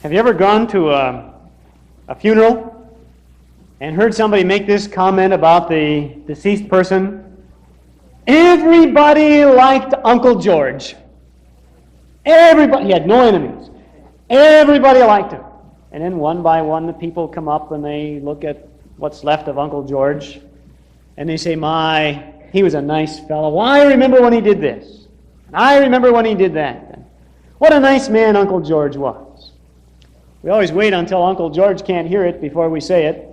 Have you ever gone to a funeral and heard somebody make this comment about the deceased person? Everybody liked Uncle George. Everybody. He had no enemies. Everybody liked him. And then one by one the people come up and they look at what's left of Uncle George and they say, my, he was a nice fellow. Well, I remember when he did this. And I remember when he did that. And what a nice man Uncle George was. We always wait until Uncle George can't hear it before we say it.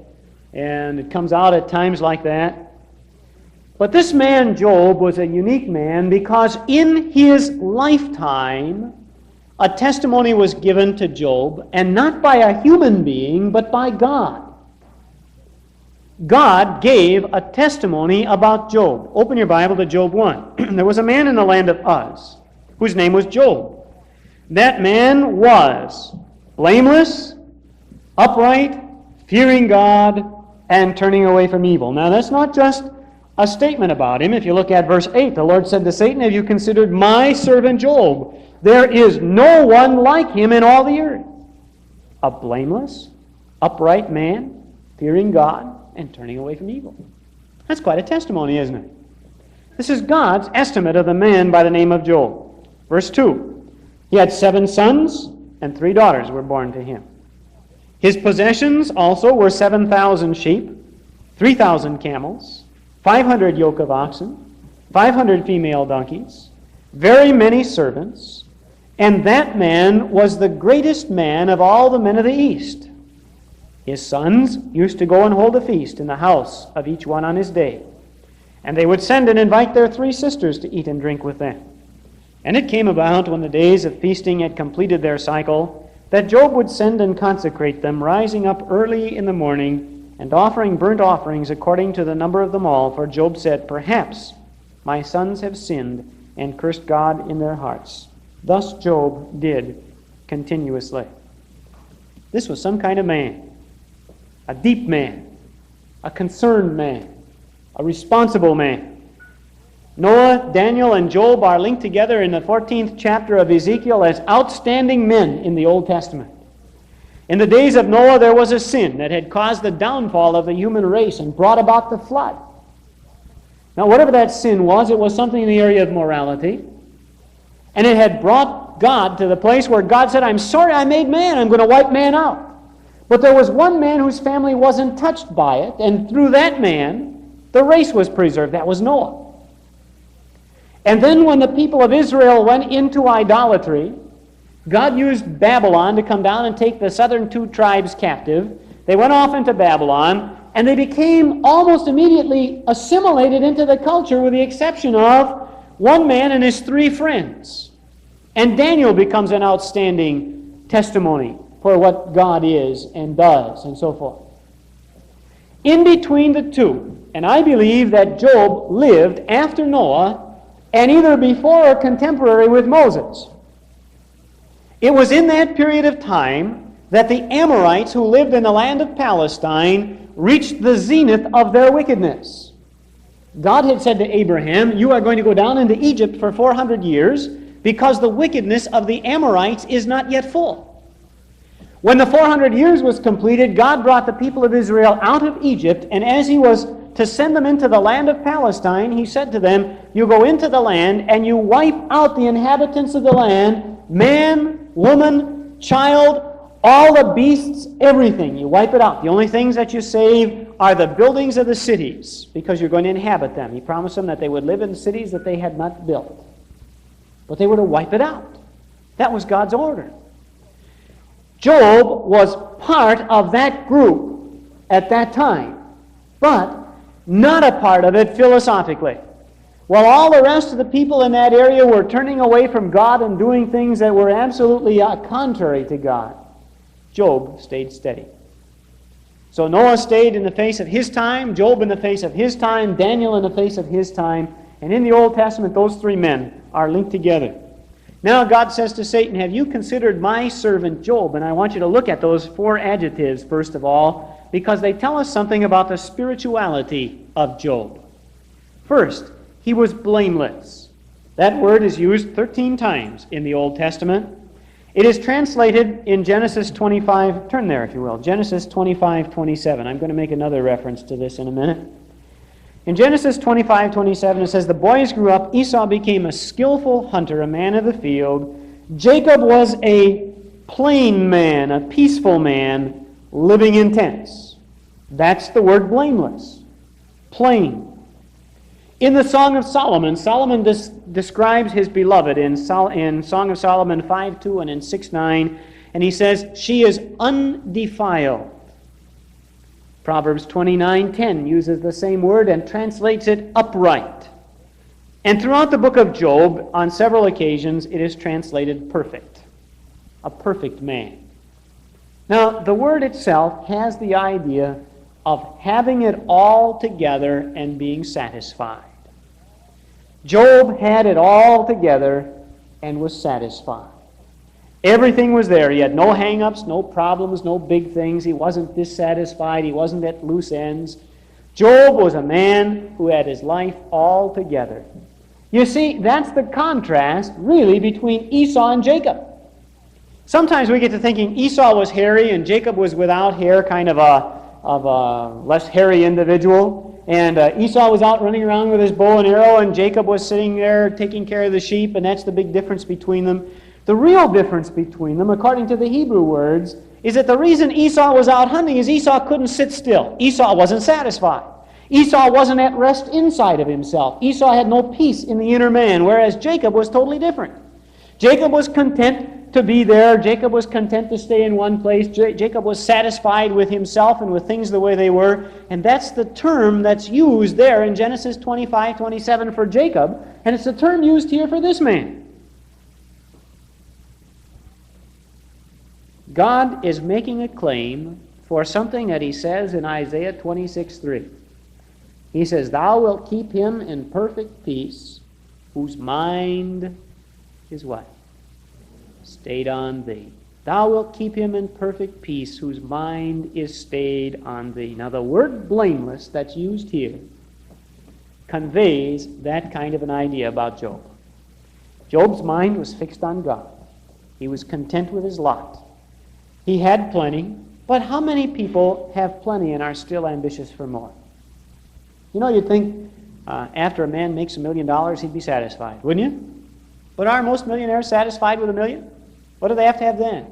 And it comes out at times like that. But this man, Job, was a unique man because in his lifetime, a testimony was given to Job, and not by a human being, but by God. God gave a testimony about Job. Open your Bible to Job 1. There was a man in the land of Uz, whose name was Job. That man was blameless, upright, fearing God, and turning away from evil. Now, that's not just a statement about him. If you look at verse 8, the Lord said to Satan, have you considered my servant Job? There is no one like him in all the earth. A blameless, upright man, fearing God, and turning away from evil. That's quite a testimony, isn't it? This is God's estimate of the man by the name of Job. Verse 2, he had 7 sons, and 3 daughters were born to him. His possessions also were 7,000 sheep, 3,000 camels, 500 yoke of oxen, 500 female donkeys, very many servants, and that man was the greatest man of all the men of the east. His sons used to go and hold a feast in the house of each one on his day, and they would send and invite their 3 sisters to eat and drink with them. And it came about, when the days of feasting had completed their cycle, that Job would send and consecrate them, rising up early in the morning and offering burnt offerings according to the number of them all. For Job said, perhaps my sons have sinned and cursed God in their hearts. Thus Job did continuously. This was some kind of man, a deep man, a concerned man, a responsible man. Noah, Daniel, and Job are linked together in the 14th chapter of Ezekiel as outstanding men in the Old Testament. In the days of Noah, there was a sin that had caused the downfall of the human race and brought about the flood. Now, whatever that sin was, it was something in the area of morality. And it had brought God to the place where God said, I'm sorry I made man, I'm going to wipe man out. But there was one man whose family wasn't touched by it, and through that man, the race was preserved. That was Noah. And then when the people of Israel went into idolatry, God used Babylon to come down and take the southern 2 tribes captive. They went off into Babylon, and they became almost immediately assimilated into the culture, with the exception of one man and his 3 friends. And Daniel becomes an outstanding testimony for what God is and does, and so forth. In between the 2, and I believe that Job lived after Noah, and either before or contemporary with Moses. It was in that period of time that the Amorites who lived in the land of Palestine reached the zenith of their wickedness. God had said to Abraham, you are going to go down into Egypt for 400 years because the wickedness of the Amorites is not yet full. When the 400 years was completed, God brought the people of Israel out of Egypt, and as he was to send them into the land of Palestine, he said to them, you go into the land and you wipe out the inhabitants of the land, man, woman, child, all the beasts, everything. You wipe it out. The only things that you save are the buildings of the cities, because you're going to inhabit them. He promised them that they would live in cities that they had not built. But they were to wipe it out. That was God's order. Job was part of that group at that time, but not a part of it philosophically. While all the rest of the people in that area were turning away from God and doing things that were absolutely contrary to God, Job stayed steady. So Noah stayed in the face of his time, Job in the face of his time, Daniel in the face of his time, and in the Old Testament those 3 men are linked together. Now God says to Satan, have you considered my servant Job? And I want you to look at those 4 adjectives first of all, because they tell us something about the spirituality of Job. First, he was blameless. That word is used 13 times in the Old Testament. It is translated in Genesis 25, turn there if you will, Genesis 25:27. I'm going to make another reference to this in a minute. In Genesis 25:27 it says, "The boys grew up, Esau became a skillful hunter, a man of the field. Jacob was a plain man, a peaceful man, living in tents." That's the word blameless. Plain. In the Song of Solomon, Solomon describes his beloved in Song of Solomon 5:2 and in 6:9, and he says, "She is undefiled." Proverbs 29:10 uses the same word and translates it upright. And throughout the book of Job, on several occasions, it is translated perfect. A perfect man. Now, the word itself has the idea of having it all together and being satisfied. Job had it all together and was satisfied. Everything was there. He had no hang-ups, no problems, no big things. He wasn't dissatisfied. He wasn't at loose ends. Job was a man who had his life all together. You see, that's the contrast, really, between Esau and Jacob. Sometimes we get to thinking Esau was hairy and Jacob was without hair, kind of a less hairy individual. And Esau was out running around with his bow and arrow, and Jacob was sitting there taking care of the sheep, and that's the big difference between them. The real difference between them, according to the Hebrew words, is that the reason Esau was out hunting is Esau couldn't sit still. Esau wasn't satisfied. Esau wasn't at rest inside of himself. Esau had no peace in the inner man, whereas Jacob was totally different. Jacob was content to be there. Jacob was content to stay in one place. Jacob was satisfied with himself and with things the way they were. And that's the term that's used there in Genesis 25:27 for Jacob. And it's the term used here for this man. God is making a claim for something that he says in Isaiah 26:3. He says, "Thou wilt keep him in perfect peace, whose mind is" what? "Stayed on thee." Thou wilt keep him in perfect peace, whose mind is stayed on thee. Now the word blameless that's used here conveys that kind of an idea about Job. Job's mind was fixed on God. He was content with his lot. He had plenty, but how many people have plenty and are still ambitious for more? You know, you'd think after a man makes $1 million, he'd be satisfied, wouldn't you? But are most millionaires satisfied with $1 million? What do they have to have then?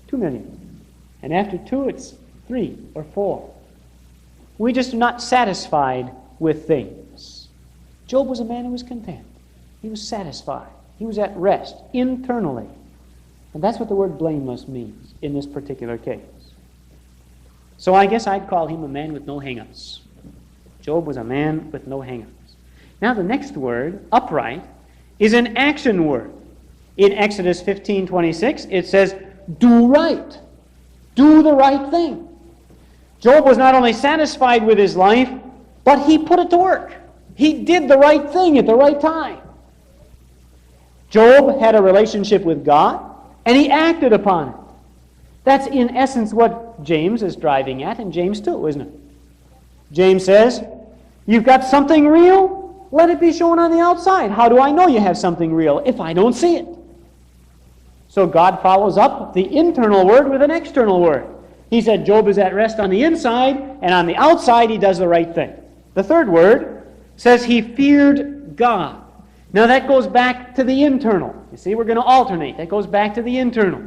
2 million. And after 2, it's 3 or 4. We just are not satisfied with things. Job was a man who was content. He was satisfied. He was at rest internally. And that's what the word blameless means in this particular case. So I guess I'd call him a man with no hang-ups. Job was a man with no hang-ups. Now the next word, upright, is an action word. In Exodus 15:26, it says, "Do right." Do the right thing. Job was not only satisfied with his life, but he put it to work. He did the right thing at the right time. Job had a relationship with God, and he acted upon it. That's in essence what James is driving at in James 2, isn't it? James says, you've got something real? Let it be shown on the outside. How do I know you have something real if I don't see it? So God follows up the internal word with an external word. He said Job is at rest on the inside, and on the outside he does the right thing. The third word says he feared God. Now that goes back to the internal. You see, we're going to alternate. That goes back to the internal.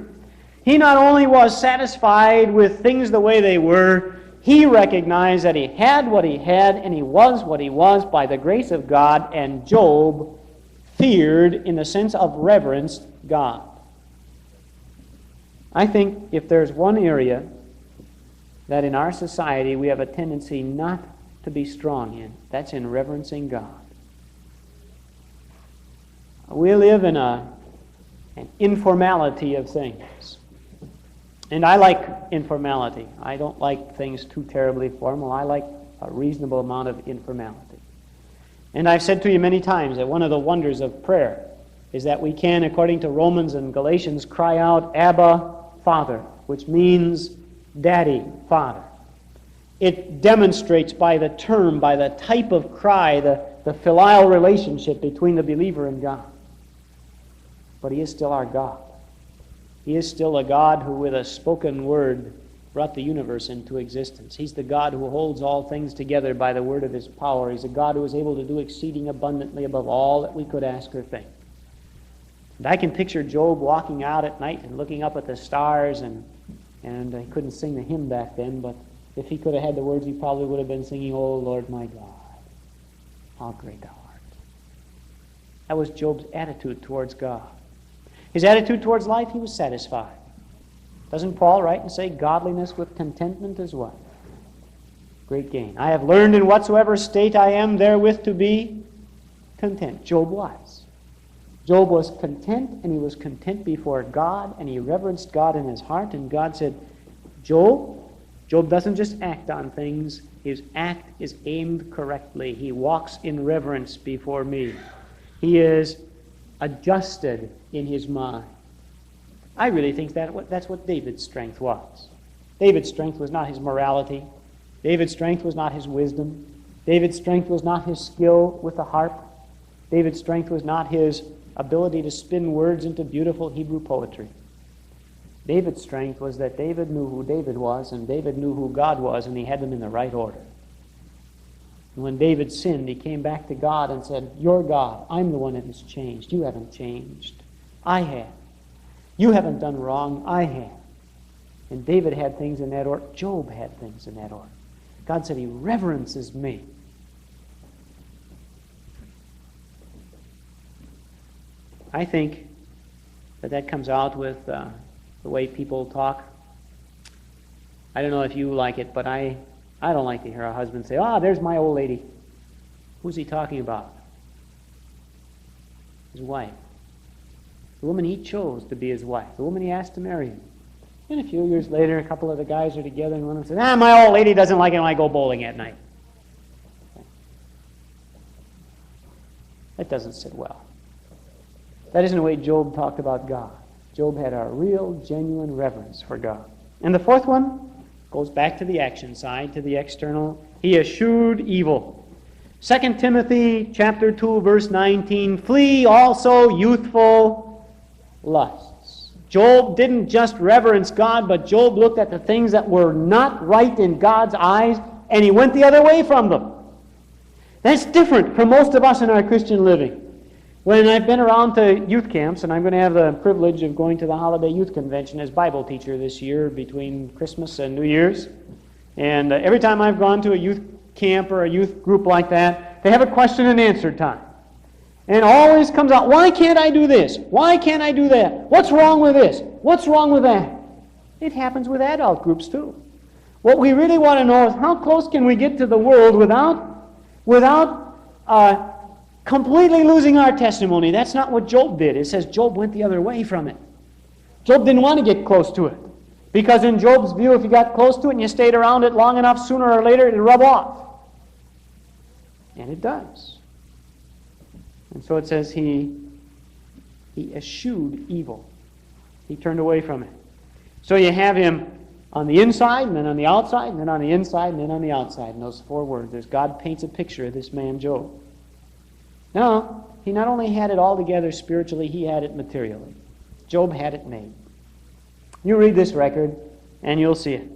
He not only was satisfied with things the way they were, he recognized that he had what he had and he was what he was by the grace of God, and Job feared, in the sense of reverenced, God. I think if there's one area that in our society we have a tendency not to be strong in, that's in reverencing God. We live in an informality of things. And I like informality. I don't like things too terribly formal. I like a reasonable amount of informality. And I've said to you many times that one of the wonders of prayer is that we can, according to Romans and Galatians, cry out, Abba, Father, which means Daddy, Father. It demonstrates by the term, by the type of cry, the filial relationship between the believer and God. But he is still our God. He is still a God who, with a spoken word, brought the universe into existence. He's the God who holds all things together by the word of his power. He's a God who is able to do exceeding abundantly above all that we could ask or think. And I can picture Job walking out at night and looking up at the stars, and he couldn't sing the hymn back then, but if he could have had the words, he probably would have been singing, "Oh Lord my God, how great thou art." That was Job's attitude towards God. His attitude towards life, he was satisfied. Doesn't Paul write and say, godliness with contentment is what? Great gain. I have learned in whatsoever state I am therewith to be content. Job was. Job was content, and he was content before God, and he reverenced God in his heart, and God said, Job doesn't just act on things, his act is aimed correctly. He walks in reverence before me. He is adjusted in his mind. I really think that's what David's strength was. David's strength was not his morality. David's strength was not his wisdom. David's strength was not his skill with the harp. David's strength was not his ability to spin words into beautiful Hebrew poetry. David's strength was that David knew who David was, and David knew who God was, and he had them in the right order. And when David sinned, he came back to God and said, "You're God. I'm the one that has changed. You haven't changed. I have. You haven't done wrong. I have." And David had things in that order. Job had things in that order. God said, he reverences me. I think that comes out with the way people talk. I don't know if you like it, but I don't like to hear a husband say, there's my old lady. Who's he talking about? His wife. The woman he chose to be his wife. The woman he asked to marry him. And a few years later, a couple of the guys are together, and one of them says, my old lady doesn't like it when I go bowling at night. That doesn't sit well. That isn't the way Job talked about God. Job had a real, genuine reverence for God. And the fourth one goes back to the action side, to the external. He eschewed evil. 2 Timothy chapter 2, verse 19, flee also youthful lusts. Job didn't just reverence God, but Job looked at the things that were not right in God's eyes, and he went the other way from them. That's different from most of us in our Christian living. When I've been around to youth camps, and I'm going to have the privilege of going to the Holiday Youth Convention as Bible teacher this year between Christmas and New Year's, and every time I've gone to a youth camp or a youth group like that, they have a question and answer time. And it always comes out, why can't I do this? Why can't I do that? What's wrong with this? What's wrong with that? It happens with adult groups too. What we really want to know is how close can we get to the world without completely losing our testimony. That's not what Job did. It says Job went the other way from it. Job didn't want to get close to it. Because in Job's view, if you got close to it and you stayed around it long enough, sooner or later it'd rub off. And it does. And so it says he eschewed evil. He turned away from it. So you have him on the inside, and then on the outside, and then on the inside, and then on the outside. In those 4 words, as God paints a picture of this man Job. Now, he not only had it all together spiritually, he had it materially. Job had it made. You read this record, and you'll see it.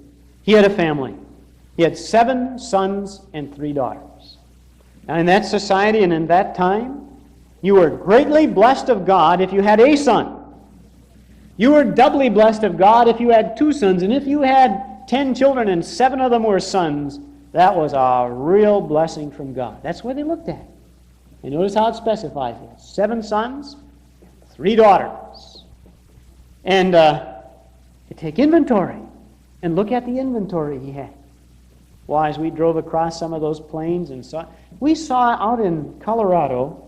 He had a family. He had 7 sons and 3 daughters. Now, in that society and in that time, you were greatly blessed of God if you had a son. You were doubly blessed of God if you had 2 sons. And if you had 10 children and 7 of them were sons, that was a real blessing from God. That's what they looked at. And notice how it specifies it. 7 sons, 3 daughters. And you take inventory and look at the inventory he had. Why, as we drove across some of those plains and we saw out in Colorado,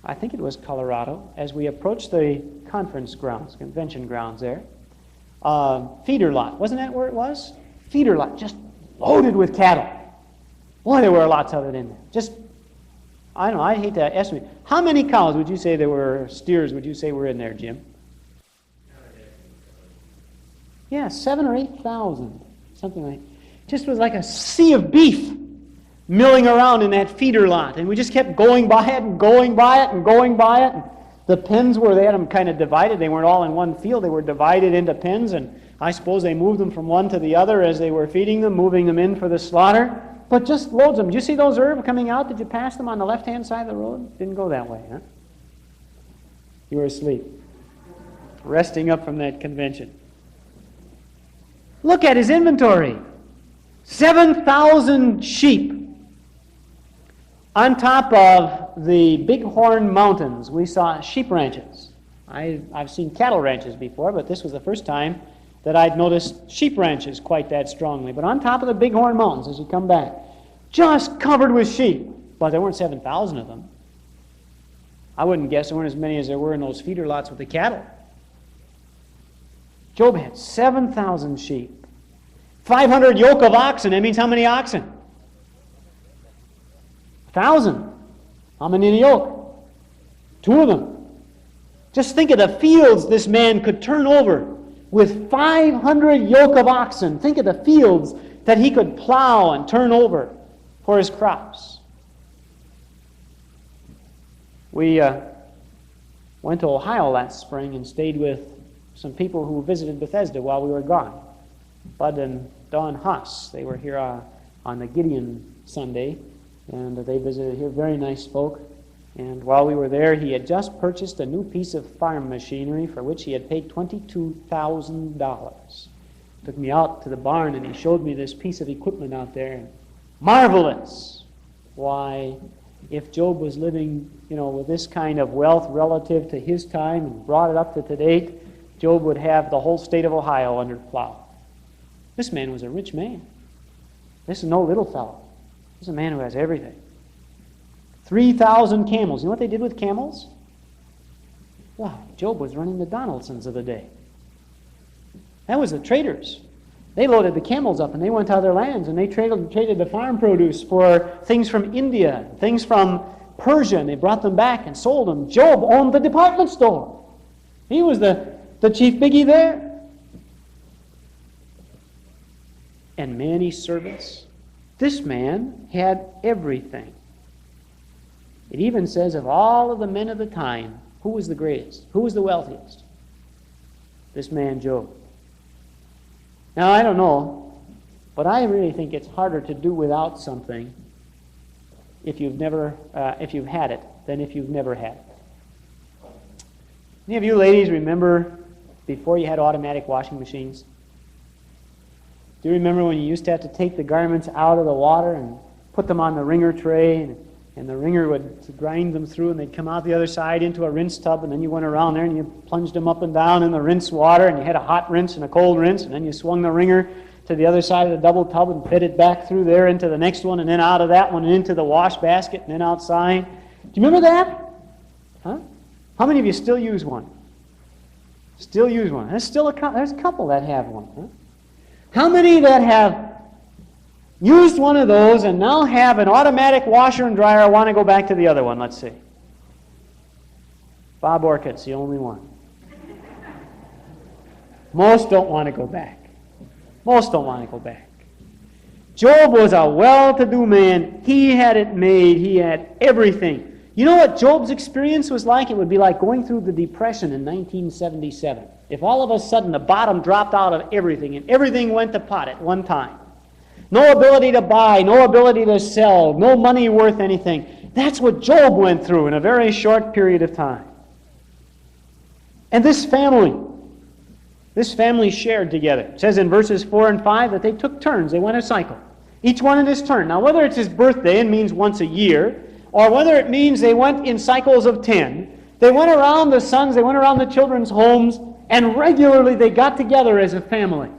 I think it was Colorado, as we approached the conference grounds, convention grounds there, feeder lot. Wasn't that where it was? Feeder lot, just loaded with cattle. Boy, there were lots of it in there. Just, I don't know, I hate to estimate. How many cows would you say there were, steers would you say were in there, Jim? Yeah, 7,000 or 8,000, something like that. Just was like a sea of beef milling around in that feeder lot. And we just kept going by it and going by it and going by it. And The pens were, they had them kind of divided. They weren't all in one field. They were divided into pens, and I suppose they moved them from one to the other as they were feeding them, moving them in for the slaughter. But just loads of them. Did you see those herbs coming out? Did you pass them on the left-hand side of the road? Didn't go that way, huh? You were asleep, resting up from that convention. Look at his inventory. 7,000 sheep. On top of the Bighorn Mountains, we saw sheep ranches. I've seen cattle ranches before, but this was the first time that I'd noticed sheep ranches quite that strongly. But on top of the Bighorn Mountains, as you come back, just covered with sheep. But there weren't 7,000 of them. I wouldn't guess there weren't as many as there were in those feeder lots with the cattle. Job had 7,000 sheep. 500 yoke of oxen. That means how many oxen? 1,000. How many in a yoke? 2 of them. Just think of the fields this man could turn over with 500 yoke of oxen. Think of the fields that he could plow and turn over for his crops. We went to Ohio last spring and stayed with some people who visited Bethesda while we were gone. Bud and Don Haas. They were here on the Gideon Sunday, and they visited here. Very nice folk. And while we were there, he had just purchased a new piece of farm machinery for which he had paid $22,000. Took me out to the barn, and he showed me this piece of equipment out there. Marvelous! Why, if Job was living, with this kind of wealth relative to his time and brought it up to today, Job would have the whole state of Ohio under plow. This man was a rich man. This is no little fellow. This is a man who has everything. 3,000 camels. You know what they did with camels? Wow, Job was running the Donaldsons of the day. That was the traders. They loaded the camels up and they went to other lands and they traded the farm produce for things from India, things from Persia, and they brought them back and sold them. Job owned the department store. He was the chief biggie there. And many servants. This man had everything. It even says of all of the men of the time, who was the greatest? Who was the wealthiest? This man, Job. Now, I don't know, but I really think it's harder to do without something if you've had it than if you've never had it. Any of you ladies remember before you had automatic washing machines? Do you remember when you used to have to take the garments out of the water and put them on the wringer tray, and the wringer would grind them through, and they'd come out the other side into a rinse tub, and then you went around there and you plunged them up and down in the rinse water, and you had a hot rinse and a cold rinse, and then you swung the wringer to the other side of the double tub and fed it back through there into the next one, and then out of that one and into the wash basket, and then outside. Do you remember that? Huh? How many of you still use one? Still use one. There's a couple that have one. Huh? How many that have used one of those and now have an automatic washer and dryer want to go back to the other one? Let's see. Bob Orcutt's the only one. Most don't want to go back. Most don't want to go back. Job was a well-to-do man. He had it made. He had everything. You know what Job's experience was like? It would be like going through the Depression in 1977. If all of a sudden the bottom dropped out of everything and everything went to pot at one time. No ability to buy, no ability to sell, no money worth anything. That's what Job went through in a very short period of time. And this family shared together. It says in verses 4 and 5 that they took turns. They went a cycle. Each one in his turn. Now, whether it's his birthday and means once a year, or whether it means they went in cycles of 10, they went around the sons, they went around the children's homes, and regularly they got together as a family.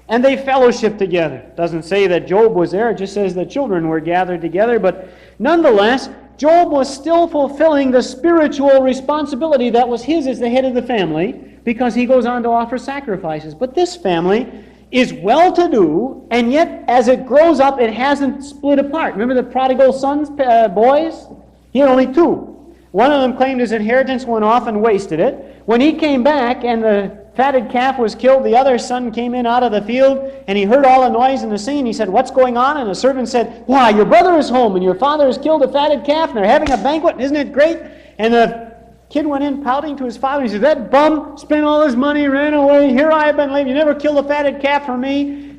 And they fellowshiped together. It doesn't say that Job was there, it just says the children were gathered together, but nonetheless, Job was still fulfilling the spiritual responsibility that was his as the head of the family, because he goes on to offer sacrifices. But this family is well-to-do, and yet as it grows up, it hasn't split apart. Remember the prodigal sons, boys? He had only 2. One of them claimed his inheritance, went off and wasted it. When he came back and the fatted calf was killed, the other son came in out of the field, and he heard all the noise and the singing. He said, "What's going on?" And the servant said, "Why, your brother is home, and your father has killed a fatted calf, and they're having a banquet. Isn't it great?" And the Kid went in pouting to his father. He said, that bum spent all his money, ran away. Here I have been lame. You never killed a fatted calf for me.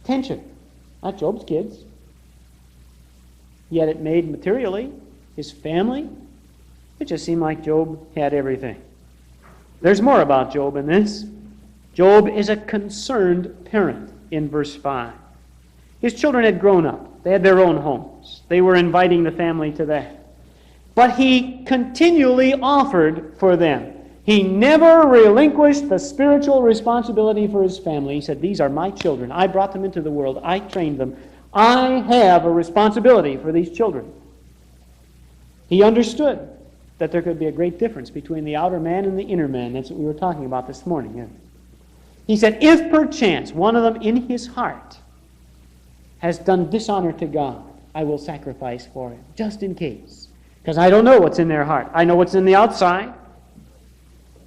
Tension. Not Job's kids. Yet it made materially his family. It just seemed like Job had everything. There's more about Job in this. Job is a concerned parent in verse 5. His children had grown up. They had their own homes. They were inviting the family to that. But he continually offered for them. He never relinquished the spiritual responsibility for his family. He said, these are my children. I brought them into the world. I trained them. I have a responsibility for these children. He understood that there could be a great difference between the outer man and the inner man. That's what we were talking about this morning. Yeah. He said, if perchance one of them in his heart has done dishonor to God, I will sacrifice for him, just in case. Because I don't know what's in their heart. I know what's in the outside.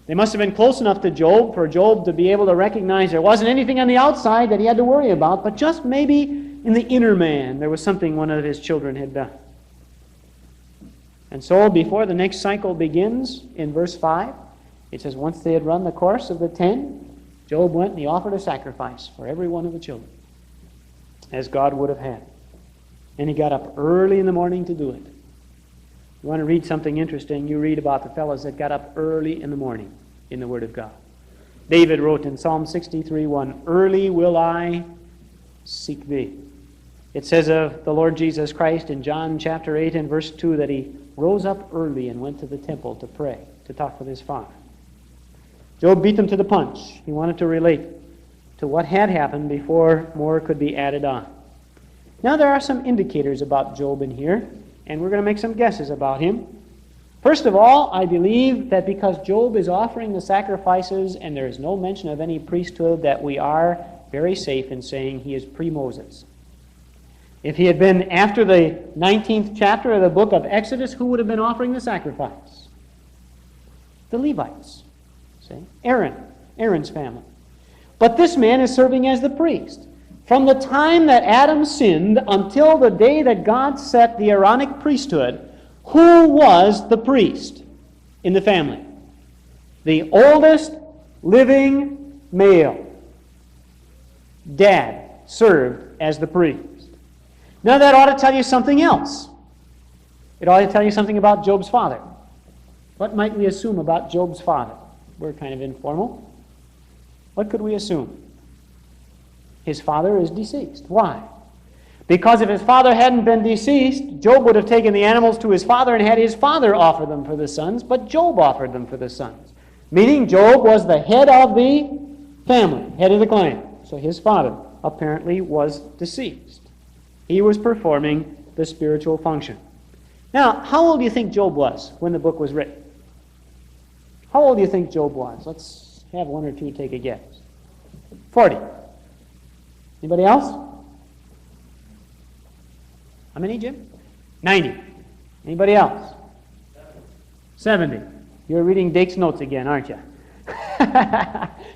They must have been close enough to Job for Job to be able to recognize there wasn't anything on the outside that he had to worry about, but just maybe in the inner man there was something one of his children had done. And so before the next cycle begins, in verse 5, it says, once they had run the course of the 10, Job went and he offered a sacrifice for every one of the children, as God would have had. And he got up early in the morning to do it. You want to read something interesting, you read about the fellows that got up early in the morning in the Word of God. David wrote in Psalm 63:1, early will I seek thee. It says of the Lord Jesus Christ in John chapter 8 and verse 2 that he rose up early and went to the temple to pray, to talk with his Father. Job beat them to the punch. He wanted to relate to what had happened before more could be added on. Now there are some indicators about Job in here, and we're going to make some guesses about him. First of all, I believe that because Job is offering the sacrifices and there is no mention of any priesthood, that we are very safe in saying he is pre-Moses. If he had been after the 19th chapter of the book of Exodus, who would have been offering the sacrifice? The Levites. See? Aaron's family. But this man is serving as the priest. From the time that Adam sinned until the day that God set the Aaronic priesthood, who was the priest in the family? The oldest living male. Dad served as the priest. Now that ought to tell you something else. It ought to tell you something about Job's father. What might we assume about Job's father? We're kind of informal. What could we assume? His father is deceased. Why? Because if his father hadn't been deceased, Job would have taken the animals to his father and had his father offer them for the sons, but Job offered them for the sons. Meaning Job was the head of the family, head of the clan. So his father apparently was deceased. He was performing the spiritual function. Now, how old do you think Job was when the book was written? How old do you think Job was? Let's have one or two take a guess. 40. Anybody else? How many, Jim? 90. Anybody else? 70. You're reading Dake's notes again, aren't you?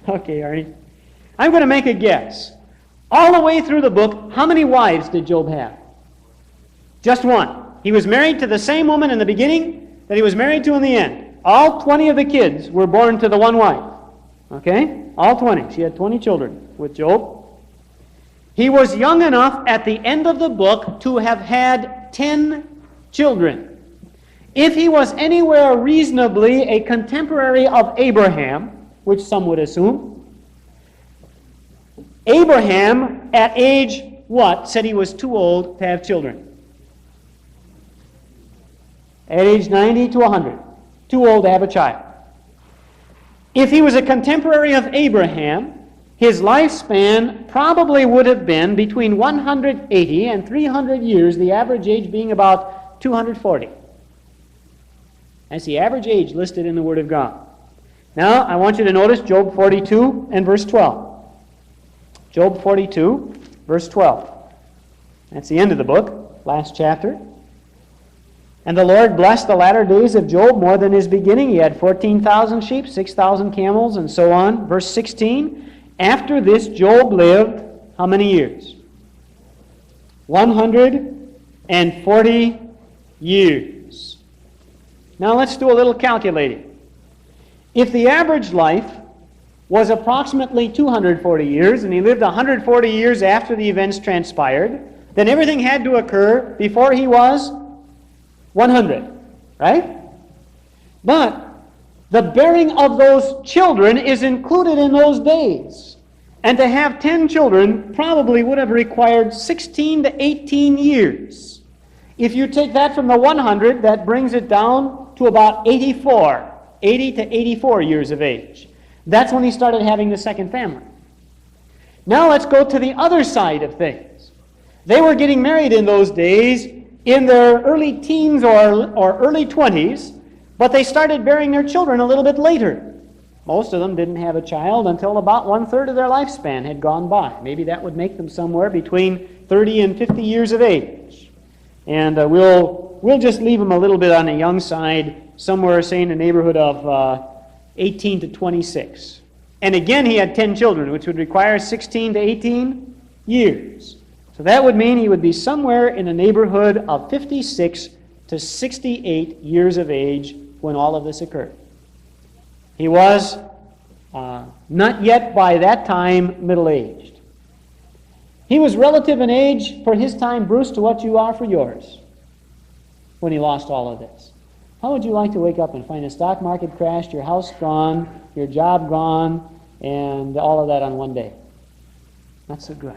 Okay, Arnie. I'm going to make a guess. All the way through the book, how many wives did Job have? Just one. He was married to the same woman in the beginning that he was married to in the end. All 20 of the kids were born to the one wife. Okay? All 20. She had 20 children with Job. He was young enough at the end of the book to have had 10 children. If he was anywhere reasonably a contemporary of Abraham, which some would assume, Abraham, at age what, said he was too old to have children? At age 90 to 100. Too old to have a child. If he was a contemporary of Abraham, his lifespan probably would have been between 180 and 300 years, the average age being about 240. That's the average age listed in the Word of God. Now, I want you to notice Job 42 and verse 12. Job 42, verse 12. That's the end of the book, last chapter. And the Lord blessed the latter days of Job more than his beginning. He had 14,000 sheep, 6,000 camels, and so on. Verse 16. After this, Job lived how many years? 140 years. Now let's do a little calculating. If the average life was approximately 240 years, and he lived 140 years after the events transpired, then everything had to occur before he was 100, right? But the bearing of those children is included in those days. And to have 10 children probably would have required 16 to 18 years. If you take that from the 100, that brings it down to about 80 to 84 years of age. That's when he started having the second family. Now let's go to the other side of things. They were getting married in those days in their early teens or early 20s, but they started bearing their children a little bit later. Most of them didn't have a child until about 1/3 of their lifespan had gone by. Maybe that would make them somewhere between 30 and 50 years of age. And we'll just leave them a little bit on the young side, somewhere, say, in the neighborhood of 18 to 26. And again, he had 10 children, which would require 16 to 18 years. So that would mean he would be somewhere in the neighborhood of 56 to 68 years of age when all of this occurred. He was not yet by that time middle-aged. He was relative in age for his time, Bruce, to what you are for yours when he lost all of this. How would you like to wake up and find the stock market crashed, your house gone, your job gone, and all of that on one day? Not so good.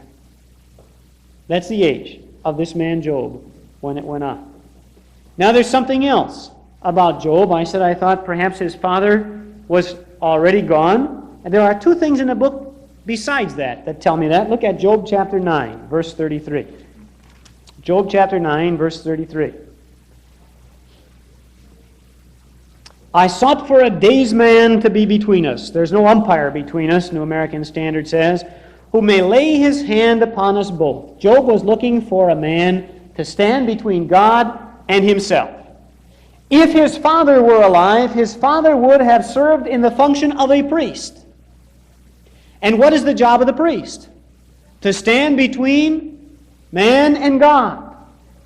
That's the age of this man Job when it went on. Now there's something else about Job. I said I thought perhaps his father was already gone. And there are two things in the book besides that tell me that. Look at Job chapter 9, verse 33. Job chapter 9, verse 33. I sought for a daysman to be between us. There's no umpire between us, New American Standard says, who may lay his hand upon us both. Job was looking for a man to stand between God and himself. If his father were alive, his father would have served in the function of a priest. And what is the job of the priest? To stand between man and God.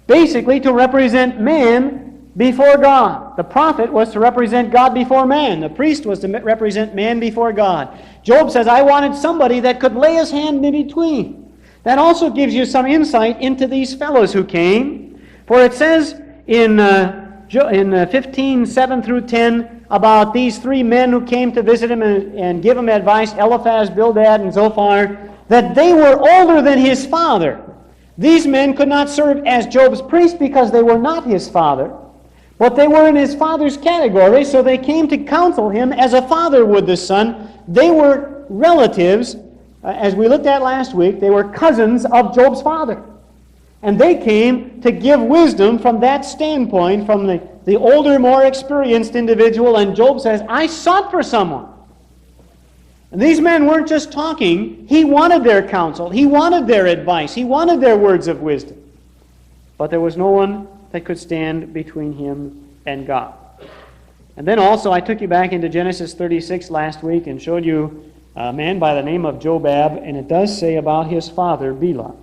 Basically, to represent man before God. The prophet was to represent God before man. The priest was to represent man before God. Job says, I wanted somebody that could lay his hand in between. That also gives you some insight into these fellows who came. For it says in 15, 7 through 10, about these three men who came to visit him and give him advice, Eliphaz, Bildad, and Zophar, that they were older than his father. These men could not serve as Job's priest because they were not his father, but they were in his father's category, so they came to counsel him as a father would the son. They were relatives, as we looked at last week, they were cousins of Job's father. And they came to give wisdom from that standpoint, from the older, more experienced individual. And Job says, I sought for someone. And these men weren't just talking. He wanted their counsel. He wanted their advice. He wanted their words of wisdom. But there was no one that could stand between him and God. And then also, I took you back into Genesis 36 last week and showed you a man by the name of Jobab. And it does say about his father, Bela,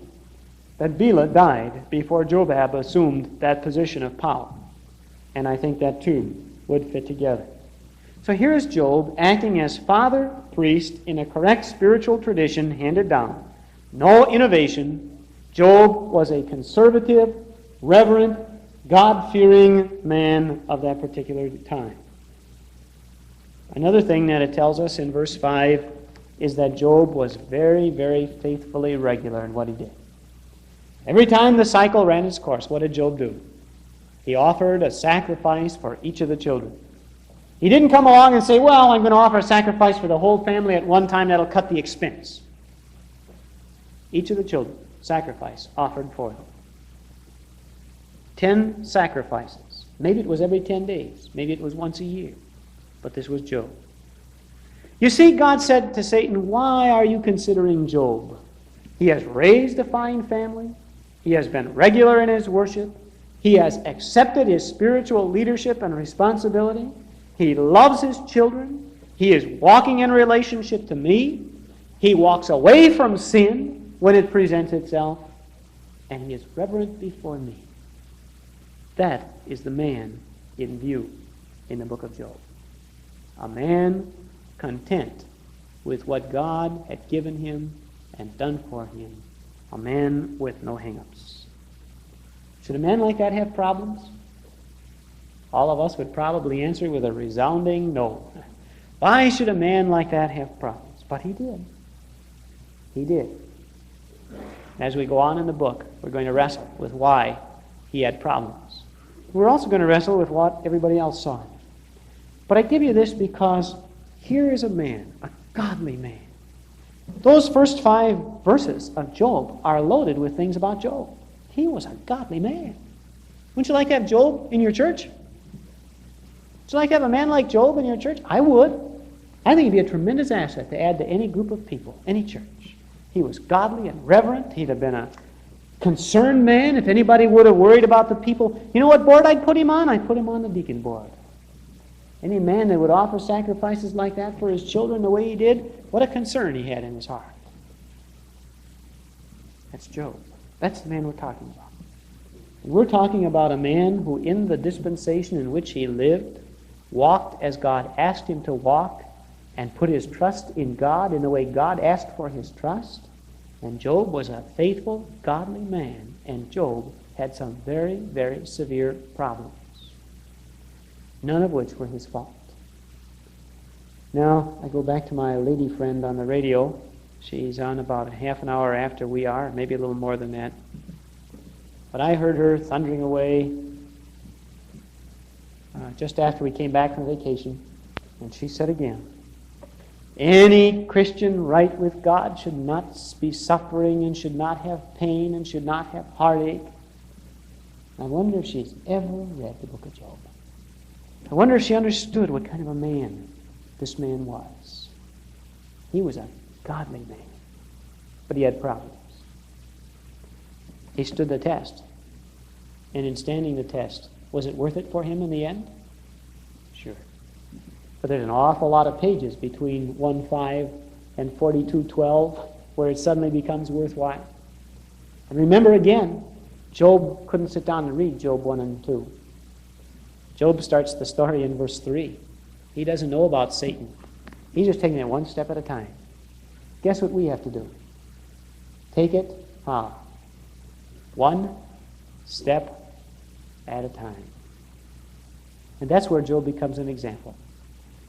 that Bela died before Jobab assumed that position of power. And I think that too would fit together. So here's Job acting as father, priest, in a correct spiritual tradition handed down. No innovation. Job was a conservative, reverent, God-fearing man of that particular time. Another thing that it tells us in verse 5 is that Job was very, very faithfully regular in what he did. Every time the cycle ran its course, what did Job do? He offered a sacrifice for each of the children. He didn't come along and say, well, I'm going to offer a sacrifice for the whole family at one time. That'll cut the expense. Each of the children, sacrifice offered for them. 10 sacrifices. Maybe it was every 10 days. Maybe it was once a year. But this was Job. You see, God said to Satan, why are you considering Job? He has raised a fine family. He has been regular in his worship. He has accepted his spiritual leadership and responsibility. He loves his children. He is walking in relationship to me. He walks away from sin when it presents itself. And he is reverent before me. That is the man in view in the book of Job. A man content with what God had given him and done for him. A man with no hang-ups. Should a man like that have problems? All of us would probably answer with a resounding no. Why should a man like that have problems? But he did. He did. As we go on in the book, we're going to wrestle with why he had problems. We're also going to wrestle with what everybody else saw. But I give you this because here is a man, a godly man. Those first 5 verses of Job are loaded with things about Job. He was a godly man. Wouldn't you like to have Job in your church? Would you like to have a man like Job in your church? I would. I think he'd be a tremendous asset to add to any group of people, any church. He was godly and reverent. He'd have been a concerned man. If anybody would have worried about the people, you know what board I'd put him on? I'd put him on the deacon board. Any man that would offer sacrifices like that for his children the way he did, what a concern he had in his heart. That's Job. That's the man we're talking about. And we're talking about a man who, in the dispensation in which he lived, walked as God asked him to walk and put his trust in God in the way God asked for his trust. And Job was a faithful, godly man, and Job had some very, very severe problems, none of which were his fault. Now, I go back to my lady friend on the radio. She's on about a half an hour after we are, maybe a little more than that. But I heard her thundering away just after we came back from vacation, and she said again, any Christian right with God should not be suffering and should not have pain and should not have heartache. I wonder if she's ever read the book of Job. I wonder if she understood what kind of a man this man was. He was a godly man, but he had problems. He stood the test. And in standing the test, was it worth it for him in the end? Sure. But there's an awful lot of pages between 1:5 and 42:12 where it suddenly becomes worthwhile. And remember again, Job couldn't sit down and read Job 1 and 2. Job starts the story in verse 3. He doesn't know about Satan. He's just taking it one step at a time. Guess what we have to do? Take it one step at a time. And that's where Job becomes an example.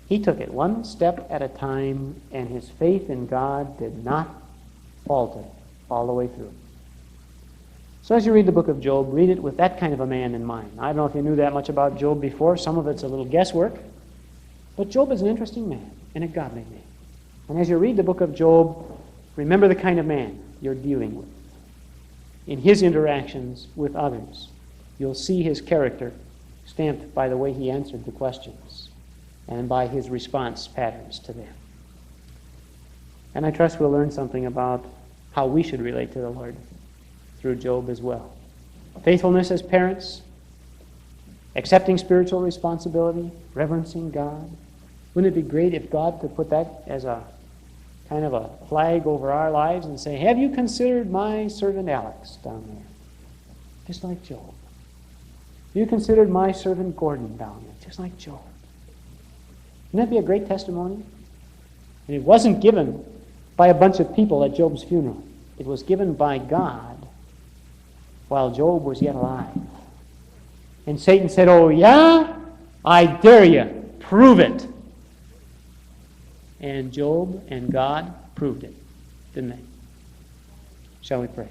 He took it one step at a time, and his faith in God did not falter all the way through. So as you read the book of Job, read it with that kind of a man in mind. I don't know if you knew that much about Job before. Some of it's a little guesswork. But Job is an interesting man and a godly man. And as you read the book of Job, remember the kind of man you're dealing with. In his interactions with others, you'll see his character stamped by the way he answered the questions and by his response patterns to them. And I trust we'll learn something about how we should relate to the Lord through Job as well. Faithfulness as parents, accepting spiritual responsibility, reverencing God. Wouldn't it be great if God could put that as a kind of a flag over our lives and say, have you considered my servant Alex down there? Just like Job. Have you considered my servant Gordon down there? Just like Job. Wouldn't that be a great testimony? And it wasn't given by a bunch of people at Job's funeral. It was given by God while Job was yet alive. And Satan said, oh yeah? I dare you. Prove it. And Job and God proved it, didn't they? Shall we pray?